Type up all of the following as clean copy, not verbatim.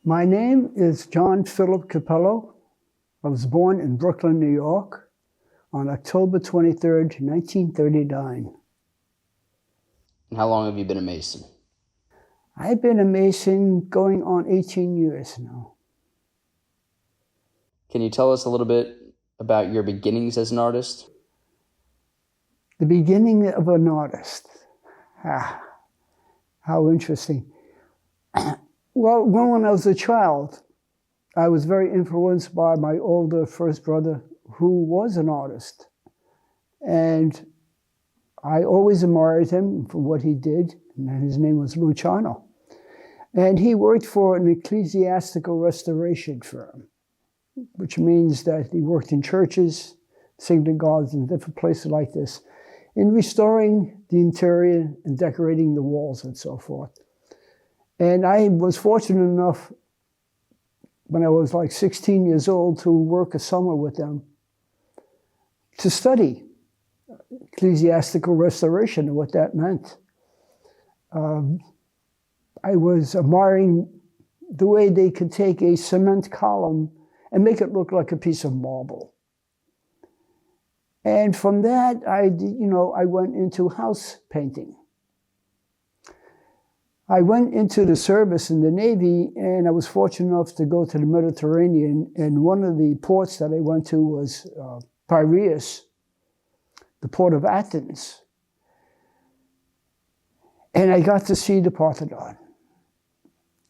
My name is John Philip Capello. I was born in Brooklyn, New York on October 23rd, 1939. And how long have you been a Mason? I've been a Mason going on 18 years now. Can you tell us a little bit about your beginnings as an artist? The beginning of an artist. How interesting. Well, when I was a child, I was very influenced by my older first brother, who was an artist. And I always admired him for what he did, and his name was Luciano. And he worked for an ecclesiastical restoration firm, which means that he worked in churches, synagogues, and different places like this, in restoring the interior and decorating the walls and so forth. And I was fortunate enough, when I was like 16 years old, to work a summer with them, to study ecclesiastical restoration and what that meant. I was admiring the way they could take a cement column and make it look like a piece of marble. And from that, I went into house painting. I went into the service in the Navy, and I was fortunate enough to go to the Mediterranean, and one of the ports that I went to was Piraeus, the port of Athens. And I got to see the Parthenon.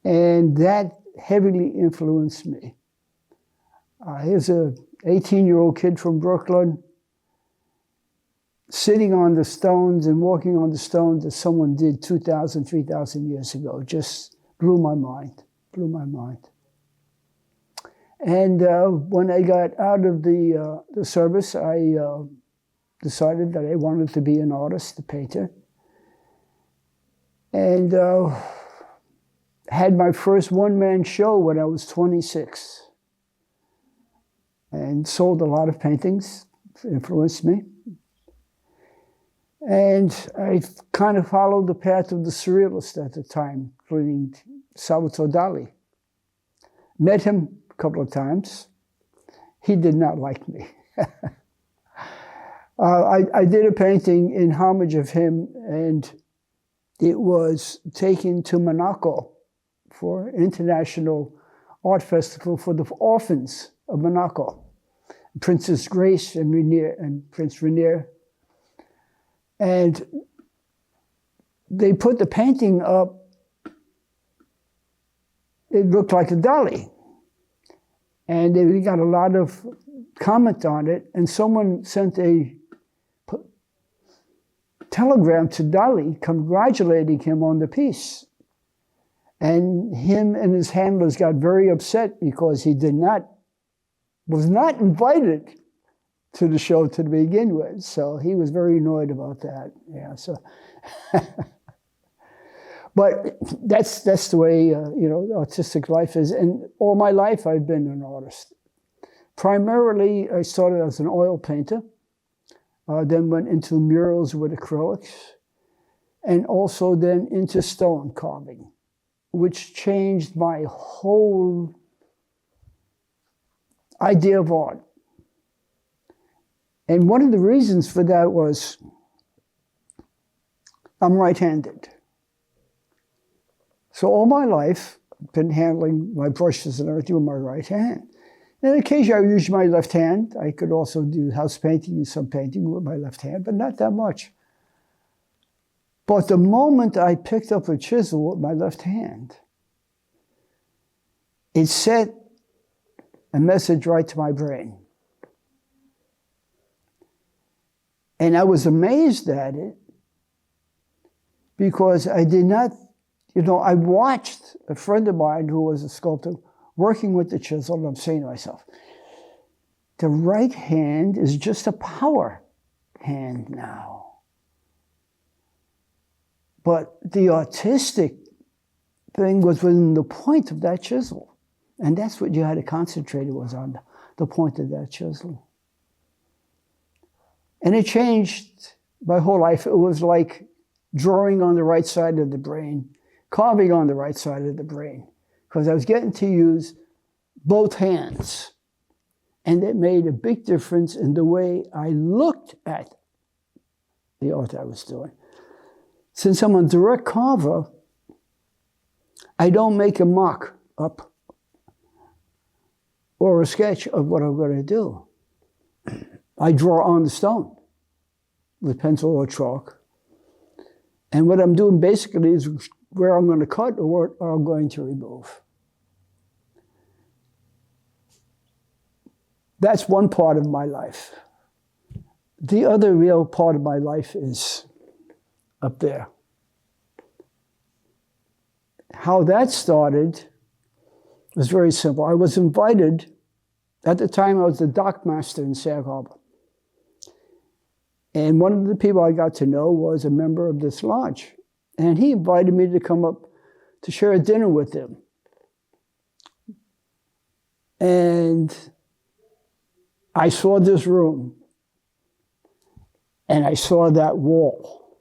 And that heavily influenced me. Here's an 18-year-old kid from Brooklyn, sitting on the stones and walking on the stones that someone did 2,000, 3,000 years ago. Just blew my mind. And when I got out of the service, I decided that I wanted to be an artist, a painter. And had my first one-man show when I was 26. And sold a lot of paintings, influenced me. And I kind of followed the path of the surrealists at the time, including Salvatore Dali. Met him a couple of times. He did not like me. I did a painting in homage of him, and it was taken to Monaco for an international art festival for the orphans of Monaco. Princess Grace and Rainier and Prince Rainier. And they put the painting up. It looked like a Dali. And they got a lot of comment on it. And someone sent a telegram to Dali congratulating him on the piece. And him and his handlers got very upset because he was not invited to the show to begin with. So he was very annoyed about that. Yeah, so. But that's the way, artistic life is. And all my life, I've been an artist. Primarily, I started as an oil painter, then went into murals with acrylics, and also then into stone carving, which changed my whole idea of art. And one of the reasons for that was I'm right-handed. So all my life, I've been handling my brushes and everything with my right hand. And occasionally I use my left hand. I could also do house painting and some painting with my left hand, but not that much. But the moment I picked up a chisel with my left hand, it sent a message right to my brain. And I was amazed at it because I did not, I watched a friend of mine who was a sculptor working with the chisel, and I'm saying to myself, the right hand is just a power hand now. But the artistic thing was within the point of that chisel. And that's what you had to concentrate on, the point of that chisel. And it changed my whole life. It was like drawing on the right side of the brain, carving on the right side of the brain, because I was getting to use both hands. And it made a big difference in the way I looked at the art I was doing. Since I'm a direct carver, I don't make a mock-up or a sketch of what I'm going to do. I draw on the stone with pencil or chalk. And what I'm doing basically is where I'm going to cut or what I'm going to remove. That's one part of my life. The other real part of my life is up there. How that started was very simple. I was invited, at the time I was the dock master in Sag Harbor. And one of the people I got to know was a member of this lodge. And he invited me to come up to share a dinner with him. And I saw this room. And I saw that wall.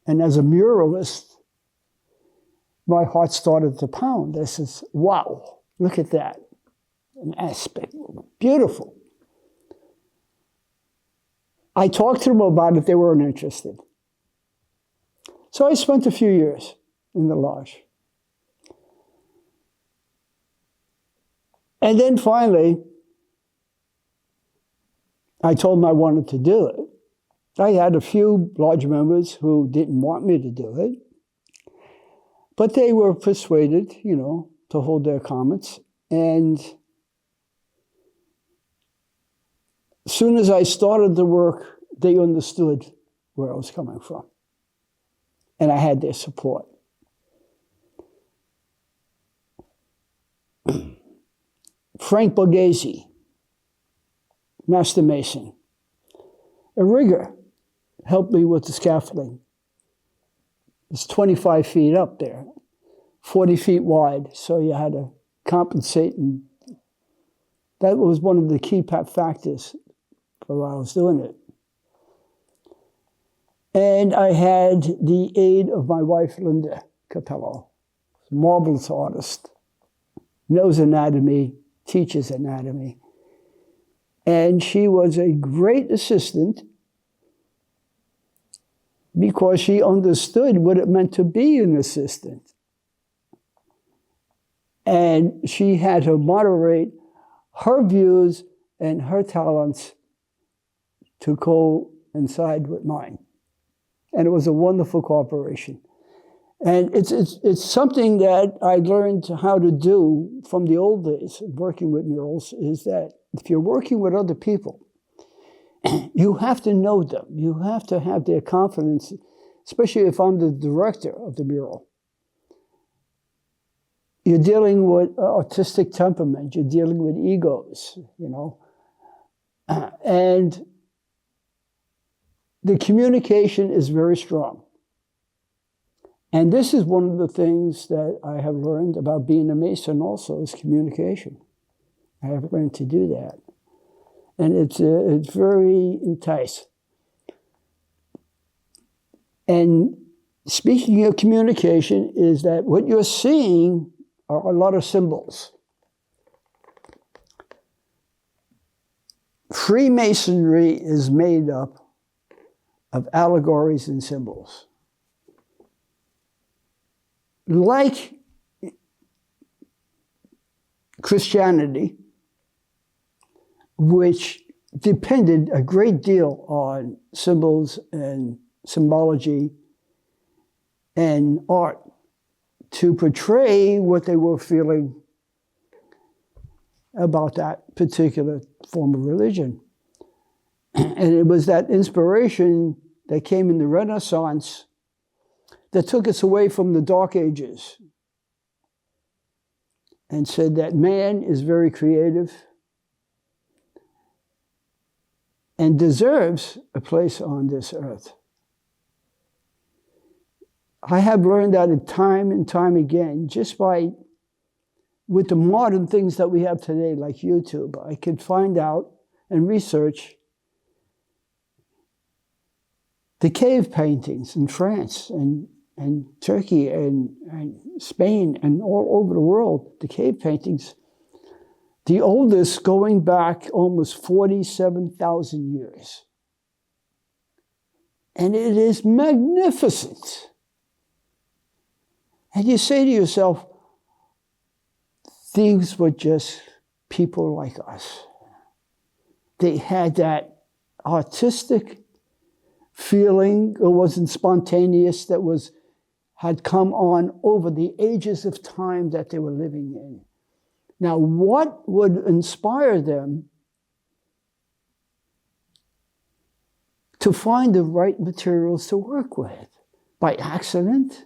And as a muralist, my heart started to pound. I says, wow, look at that. An aspect, beautiful. I talked to them about it, they weren't interested. So I spent a few years in the lodge. And then finally, I told them I wanted to do it. I had a few lodge members who didn't want me to do it, but they were persuaded, to hold their comments. And as soon as I started the work, they understood where I was coming from. And I had their support. Frank Borghese, Master Mason, a rigger, helped me with the scaffolding. It's 25 feet up there, 40 feet wide, so you had to compensate, and that was one of the key factors for while I was doing it. And I had the aid of my wife, Linda Capello, marvelous artist, knows anatomy, teaches anatomy. And she was a great assistant because she understood what it meant to be an assistant. And she had to moderate her views and her talents to coincide with mine. And it was a wonderful cooperation. And it's something that I learned how to do from the old days of working with murals, is that if you're working with other people, you have to know them. You have to have their confidence, especially if I'm the director of the mural. You're dealing with artistic temperament. You're dealing with egos, And the communication is very strong. And this is one of the things that I have learned about being a Mason also, is communication. I have learned to do that. And it's very enticing. And speaking of communication, is that what you're seeing are a lot of symbols. Freemasonry is made up of allegories and symbols. Like Christianity, which depended a great deal on symbols and symbology and art to portray what they were feeling about that particular form of religion. And it was that inspiration that came in the Renaissance that took us away from the Dark Ages and said that man is very creative and deserves a place on this earth. I have learned that time and time again, just with the modern things that we have today, like YouTube, I could find out and research the cave paintings in France and and Turkey and Spain and all over the world, the cave paintings, the oldest going back almost 47,000 years. And it is magnificent. And you say to yourself, these were just people like us. They had that artistic feeling. It wasn't spontaneous, that had come on over the ages of time that they were living in. Now, what would inspire them to find the right materials to work with? By accident?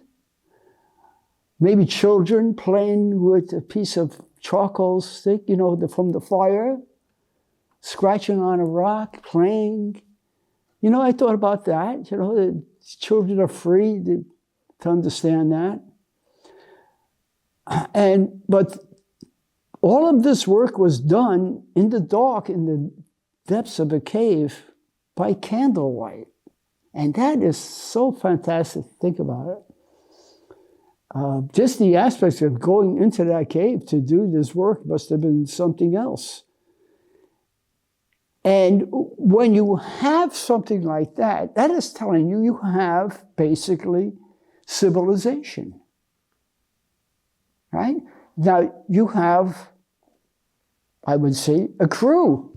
Maybe children playing with a piece of charcoal stick, from the fire, scratching on a rock, playing. I thought about that. The children are free to understand that. But all of this work was done in the dark, in the depths of a cave, by candlelight. And that is so fantastic to think about it. Just the aspects of going into that cave to do this work must have been something else. And when you have something like that, that is telling you have basically civilization. Right? Now, you have, I would say, a crew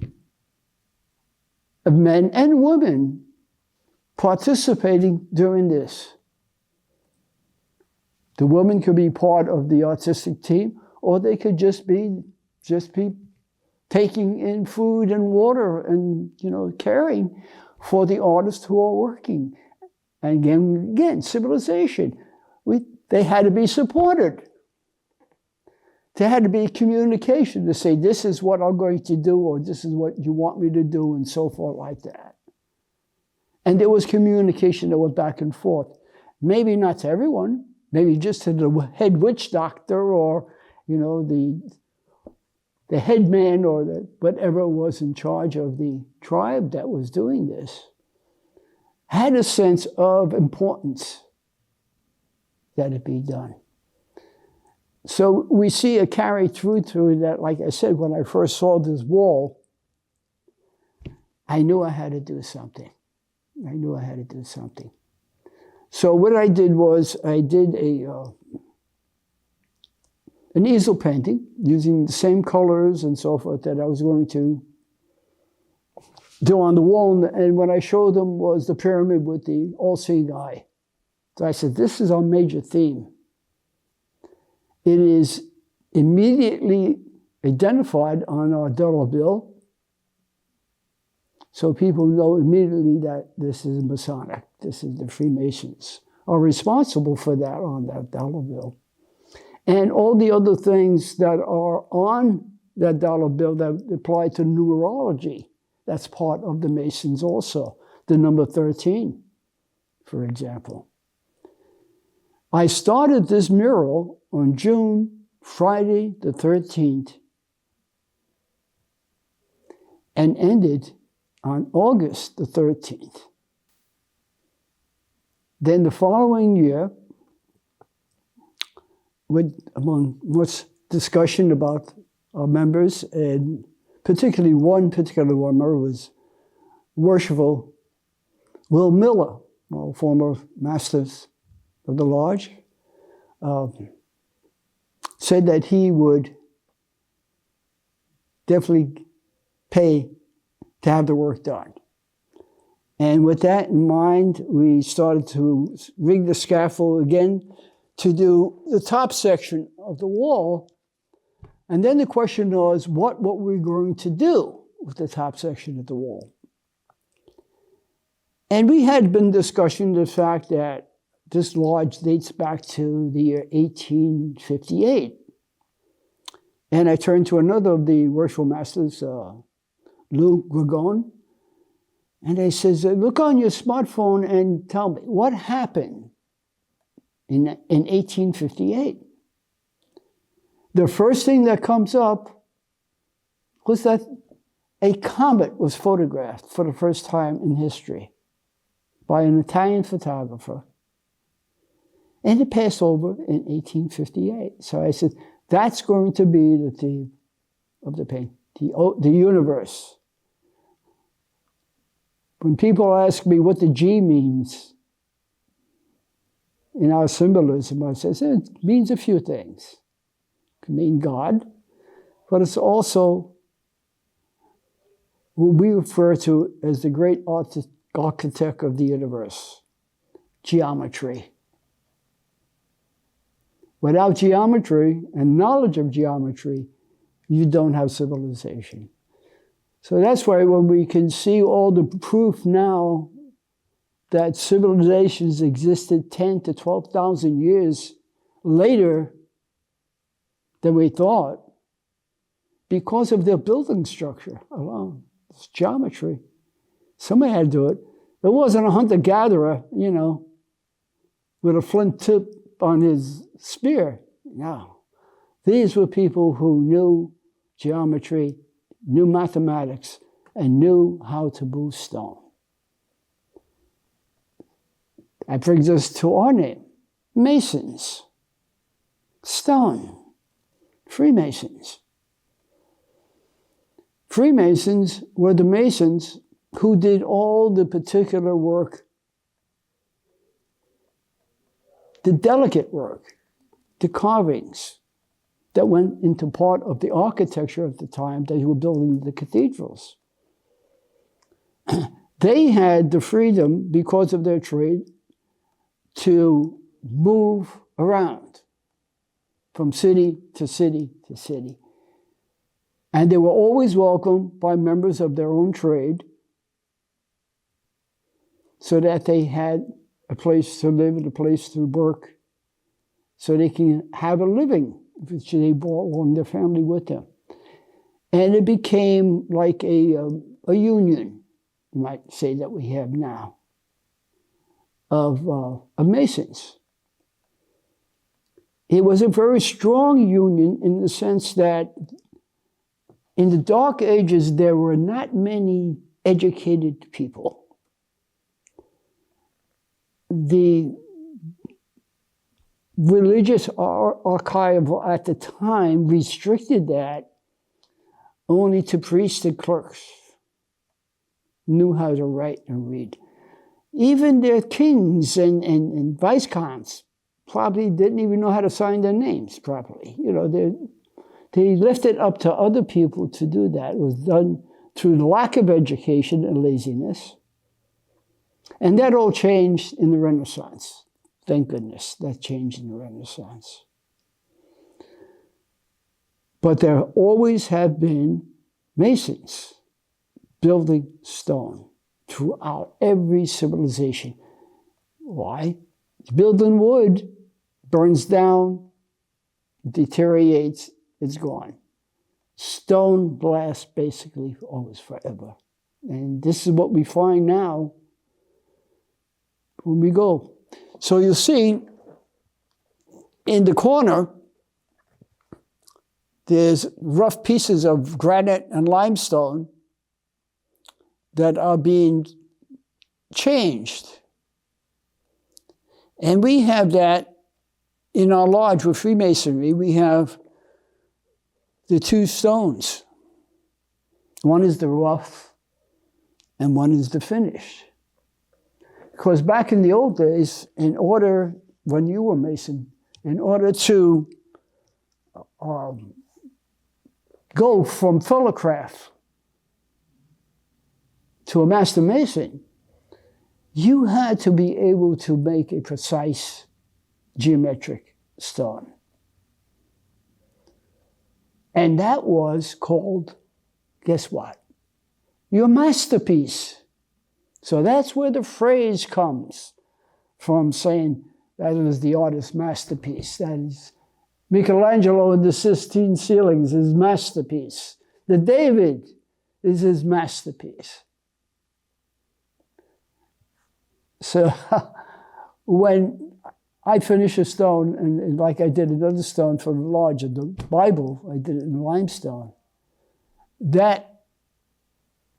of men and women participating during this. The women could be part of the artistic team, or they could just be taking in food and water and, caring for the artists who are working. And again, civilization. They had to be supported. There had to be communication to say, this is what I'm going to do, or this is what you want me to do, and so forth like that. And there was communication that went back and forth. Maybe not to everyone, maybe just to the head witch doctor, or, the head man, or whatever was in charge of the tribe that was doing this, had a sense of importance that it be done. So we see a carry through that. Like I said, when I first saw this wall, I knew I had to do something. So what I did was I did an easel painting using the same colors and so forth that I was going to do on the wall. And what I showed them was the pyramid with the all-seeing eye. So I said, this is our major theme. It is immediately identified on our dollar bill, so people know immediately that this is Masonic, this is the Freemasons, are responsible for that on that dollar bill. And all the other things that are on that dollar bill that apply to numerology, that's part of the Masons also. The number 13, for example. I started this mural on Friday the 13th, and ended on August the 13th. Then the following year, among much discussion about our members, and particularly one particular member was Worshipful Will Miller, former masters of the lodge, said that he would definitely pay to have the work done. And with that in mind, we started to rig the scaffold again to do the top section of the wall. And then the question was, what were we going to do with the top section of the wall? And we had been discussing the fact that this lodge dates back to the year 1858. And I turned to another of the worshipful masters, Lou Gregon, and I says, look on your smartphone and tell me, what happened in 1858? The first thing that comes up was that a comet was photographed for the first time in history by an Italian photographer. And it passed over in 1858. So I said, that's going to be the theme of the painting, the universe. When people ask me what the G means in our symbolism, I say it means a few things. It can mean God, but it's also what we refer to as the great architect of the universe, geometry. Without geometry and knowledge of geometry, you don't have civilization. So that's why when we can see all the proof now that civilizations existed 10 to 12,000 years later than we thought, because of their building structure alone. It's geometry. Somebody had to do it. It wasn't a hunter-gatherer, with a flint tip on his spear. No. These were people who knew geometry, knew mathematics, and knew how to move stone. That brings us to our name, Masons. Stone. Freemasons. Freemasons were the Masons who did all the particular work, the delicate work, the carvings that went into part of the architecture of the time they were building the cathedrals. They had the freedom, because of their trade, to move around from city to city to city. And they were always welcomed by members of their own trade, so that they had a place to live and a place to work, so they can have a living, which they brought along their family with them. And it became like a union, you might say, that we have now, of Masons. It was a very strong union in the sense that in the Dark Ages, there were not many educated people. The religious archive at the time restricted that only to priests and clerks knew how to write and read. Even their kings and viscounts probably didn't even know how to sign their names properly. They left it up to other people to do that. It was done through the lack of education and laziness. And that all changed in the Renaissance. Thank goodness that changed in the Renaissance. But there always have been Masons building stone throughout every civilization. Why? Building wood burns down, deteriorates, it's gone. Stone lasts basically always forever. And this is what we find now when we go. So you see, in the corner, there's rough pieces of granite and limestone that are being changed. And we have that in our lodge with Freemasonry. We have the two stones. One is the rough and one is the finished. Because back in the old days, when you were Mason, in order to go from fellow craft to a master Mason, you had to be able to make a precise geometric stone. And that was called, guess what? Your masterpiece. So that's where the phrase comes from, saying that is the artist's masterpiece. That is Michelangelo in the Sistine ceilings, his masterpiece. The David is his masterpiece. So when I finish a stone, and like I did another stone for the lodge of the Bible, I did it in limestone. That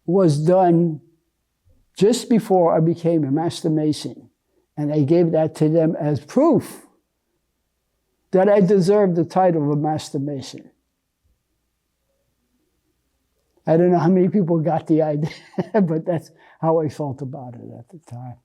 was done just before I became a master mason. And I gave that to them as proof that I deserved the title of a Master Mason. I don't know how many people got the idea, but that's how I felt about it at the time.